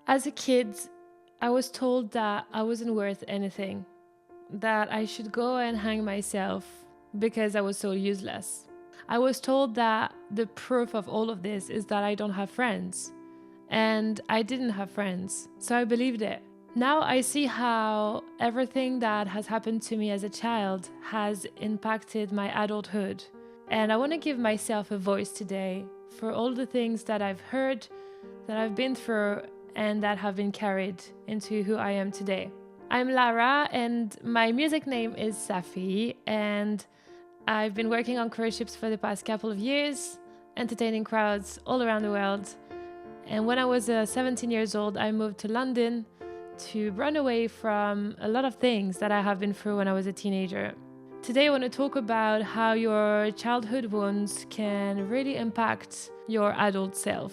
As a kid, I was told that I wasn't worth anything, that I should go and hang myself because I was so useless. I was told that the proof of all of this is that I don't have friends. And I didn't have friends, so I believed it. Now I see how everything that has happened to me as a child has impacted my adulthood. And I want to give myself a voice today for all the things that I've heard, that I've been through, and that have been carried into who I am today. I'm Lara, and my music name is Saphy, and I've been working on cruise ships for the past couple of years, entertaining crowds all around the world. And when I was 17 years old, I moved to London to run away from a lot of things that I have been through when I was a teenager. Today I want to talk about how your childhood wounds can really impact your adult self.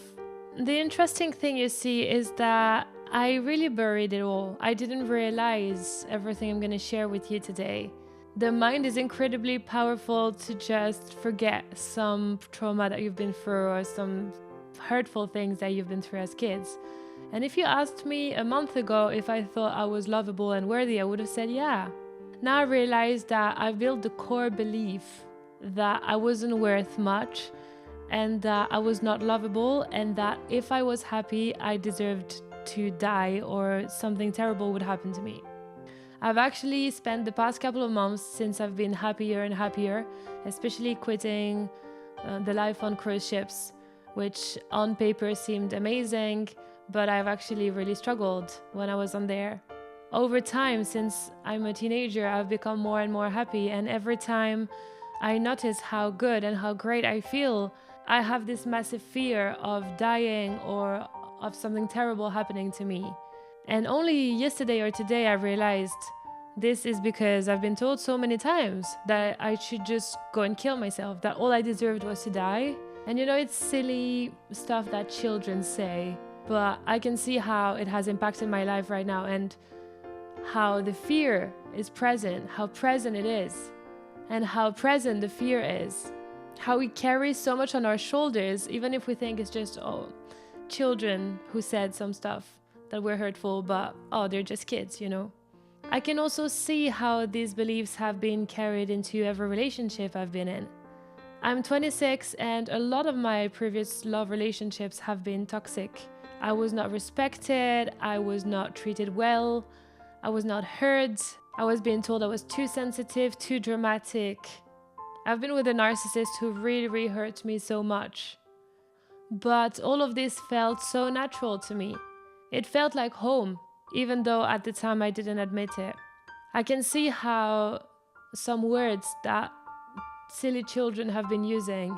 The interesting thing, you see, is that I really buried it all. I didn't realize everything I'm going to share with you today. The mind is incredibly powerful to just forget some trauma that you've been through or some hurtful things that you've been through as kids. And if you asked me a month ago if I thought I was lovable and worthy, I would have said yeah. Now I realize that I built the core belief that I wasn't worth much and that I was not lovable, and that if I was happy, I deserved to die or something terrible would happen to me. I've actually spent the past couple of months since I've been happier and happier, especially quitting the life on cruise ships, which on paper seemed amazing, but I've actually really struggled when I was on there. Over time, since I'm a teenager, I've become more and more happy, and every time I notice how good and how great I feel, I have this massive fear of dying or of something terrible happening to me. And only yesterday or today I realized this is because I've been told so many times that I should just go and kill myself, that all I deserved was to die. And it's silly stuff that children say, but I can see how it has impacted my life right now and how the fear is present, how present it is, and how present the fear is. How we carry so much on our shoulders, even if we think it's just, children who said some stuff that were hurtful, but, they're just kids, I can also see how these beliefs have been carried into every relationship I've been in. I'm 26 and a lot of my previous love relationships have been toxic. I was not respected, I was not treated well, I was not heard, I was being told I was too sensitive, too dramatic. I've been with a narcissist who really hurt me so much. But all of this felt so natural to me. It felt like home, even though at the time I didn't admit it. I can see how some words that silly children have been using,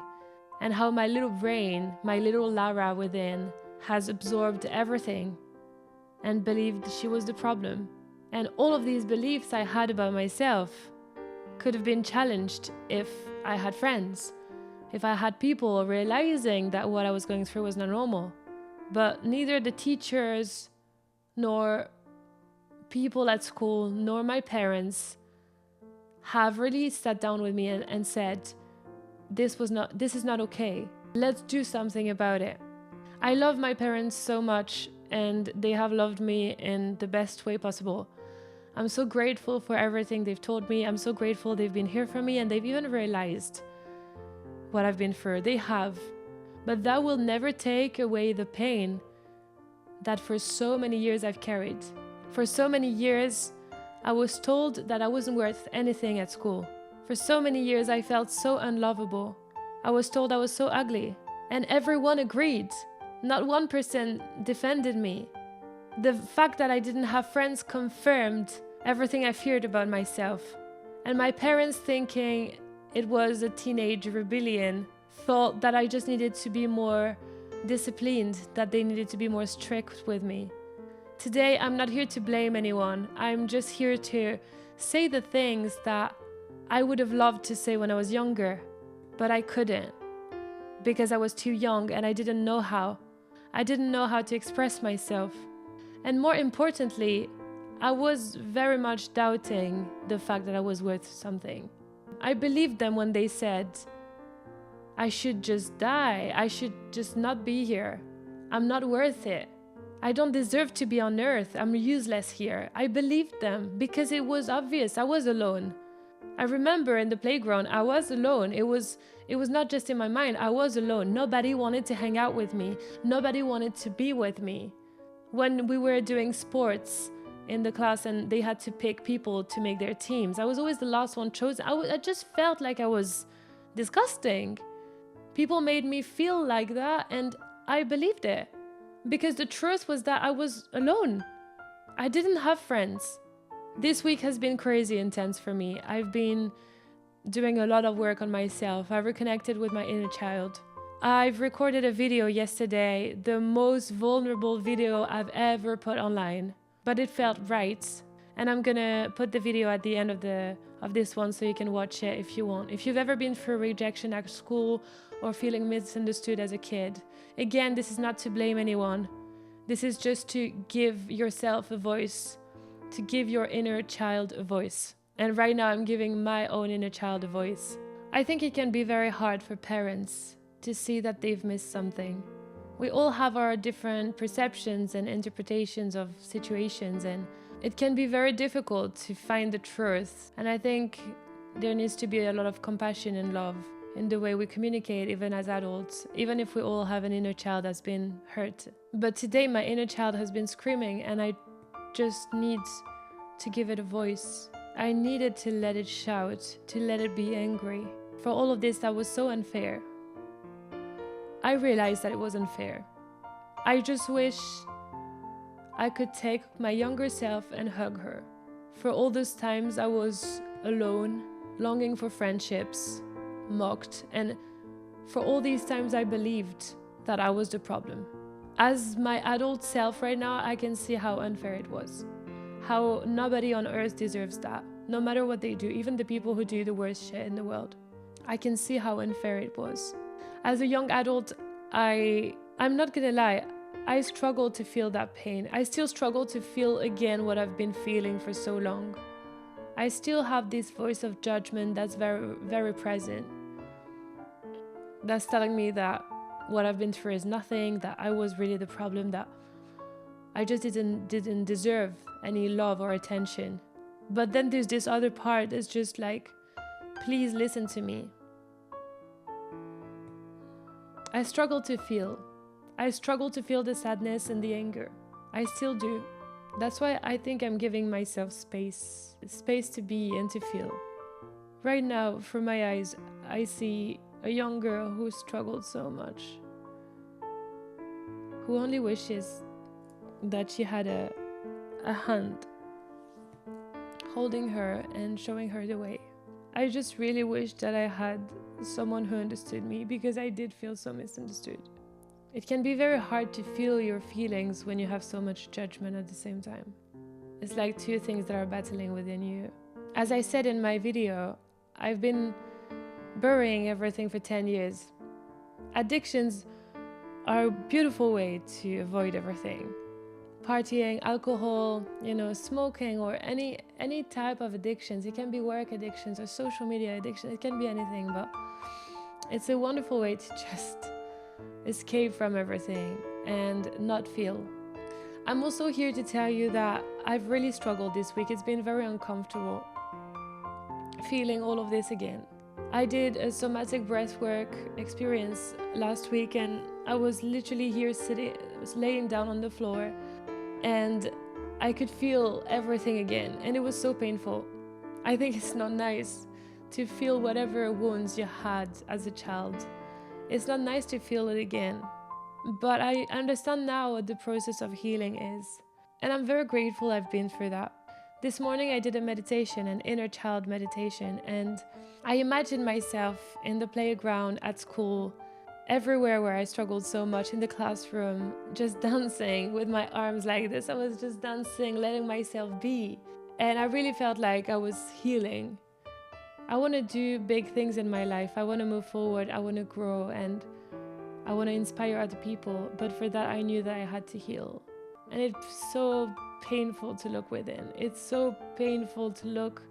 and how my little brain, my little Lara within, has absorbed everything and believed she was the problem. And all of these beliefs I had about myself could have been challenged if I had friends, if I had people realizing that what I was going through was not normal. But neither the teachers, nor people at school, nor my parents have really sat down with me and said, this is not okay. Let's do something about it. I love my parents so much, and they have loved me in the best way possible. I'm so grateful for everything they've told me. I'm so grateful they've been here for me, and they've even realized what I've been through. They have. But that will never take away the pain that for so many years I've carried. For so many years, I was told that I wasn't worth anything at school. For so many years, I felt so unlovable. I was told I was so ugly. And everyone agreed. Not one person defended me. The fact that I didn't have friends confirmed everything I feared about myself. And my parents, thinking it was a teenage rebellion, thought that I just needed to be more disciplined, that they needed to be more strict with me. Today, I'm not here to blame anyone. I'm just here to say the things that I would have loved to say when I was younger, but I couldn't because I was too young and I didn't know how. I didn't know how to express myself. And more importantly, I was very much doubting the fact that I was worth something. I believed them when they said, I should just die. I should just not be here. I'm not worth it. I don't deserve to be on earth. I'm useless here. I believed them because it was obvious. I was alone. I remember in the playground, I was alone. It was not just in my mind. I was alone. Nobody wanted to hang out with me. Nobody wanted to be with me. When we were doing sports in the class and they had to pick people to make their teams, I was always the last one chosen. I just felt like I was disgusting. People made me feel like that, and I believed it. Because the truth was that I was alone. I didn't have friends. This week has been crazy intense for me. I've been doing a lot of work on myself. I reconnected with my inner child. I've recorded a video yesterday, the most vulnerable video I've ever put online. But it felt right. And I'm gonna put the video at the end of this one so you can watch it if you want. If you've ever been through rejection at school or feeling misunderstood as a kid, again, this is not to blame anyone. This is just to give yourself a voice, to give your inner child a voice. And right now I'm giving my own inner child a voice. I think it can be very hard for parents to see that they've missed something. We all have our different perceptions and interpretations of situations, and it can be very difficult to find the truth. And I think there needs to be a lot of compassion and love in the way we communicate, even as adults, even if we all have an inner child that's been hurt. But today my inner child has been screaming, and I just need to give it a voice. I needed to let it shout, to let it be angry. For all of this that was so unfair. I realized that it was unfair. I just wish I could take my younger self and hug her. For all those times I was alone, longing for friendships, mocked, and for all these times I believed that I was the problem. As my adult self right now, I can see how unfair it was. How nobody on earth deserves that, no matter what they do, even the people who do the worst shit in the world. I can see how unfair it was. As a young adult, I'm not gonna lie, I struggle to feel that pain. I still struggle to feel again what I've been feeling for so long. I still have this voice of judgment that's very, very present. That's telling me that what I've been through is nothing, that I was really the problem, that I just didn't deserve any love or attention. But then there's this other part that's just like, please listen to me. I struggle to feel. I struggle to feel the sadness and the anger. I still do. That's why I think I'm giving myself space to be and to feel. Right now, from my eyes, I see a young girl who struggled so much, who only wishes that she had a hand holding her and showing her the way. I just really wish that I had someone who understood me, because I did feel so misunderstood. It can be very hard to feel your feelings when you have so much judgment at the same time. It's like two things that are battling within you. As I said in my video, I've been burying everything for 10 years. Addictions are a beautiful way to avoid everything. Partying, alcohol, smoking, or any type of addictions. It can be work addictions or social media addictions. It can be anything, but it's a wonderful way to just escape from everything and not feel. I'm also here to tell you that I've really struggled this week. It's been very uncomfortable feeling all of this again. I did a somatic breathwork experience last week, and I was literally here sitting, I was laying down on the floor, and I could feel everything again, and it was so painful. I think it's not nice to feel whatever wounds you had as a child. It's not nice to feel it again, but I understand now what the process of healing is, and I'm very grateful I've been through that. This morning I did a meditation, an inner child meditation, and I imagined myself in the playground, at school, everywhere where I struggled so much, in the classroom, just dancing with my arms like this. I was just dancing, letting myself be. And I really felt like I was healing. I want to do big things in my life. I want to move forward. I want to grow, and I want to inspire other people. But for that, I knew that I had to heal. And it's so painful to look within. It's so painful to look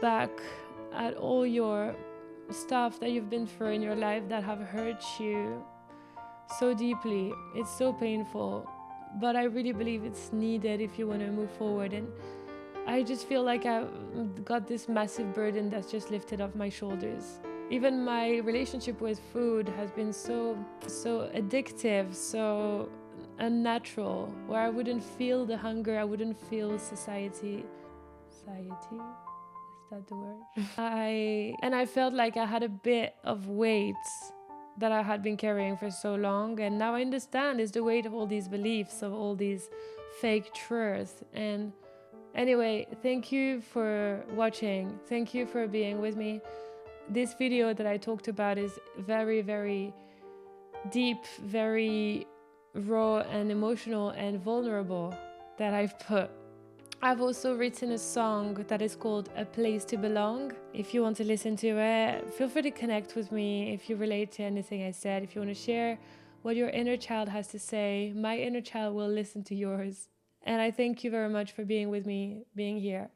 back at all your stuff that you've been through in your life that have hurt you so deeply. It's so painful, but I really believe it's needed if you want to move forward. And I just feel like I've got this massive burden that's just lifted off my shoulders. Even my relationship with food has been so addictive, so unnatural, where I wouldn't feel the hunger, I wouldn't feel satiety. Satiety? Is that the word? I felt like I had a bit of weight that I had been carrying for so long, and now I understand is the weight of all these beliefs, of all these fake truths. And anyway, thank you for watching. Thank you for being with me. This video that I talked about is very, very deep, very raw and emotional and vulnerable that I've put. I've also written a song that is called A Place to Belong. If you want to listen to it, feel free to connect with me if you relate to anything I said. If you want to share what your inner child has to say, my inner child will listen to yours. And I thank you very much for being with me, being here.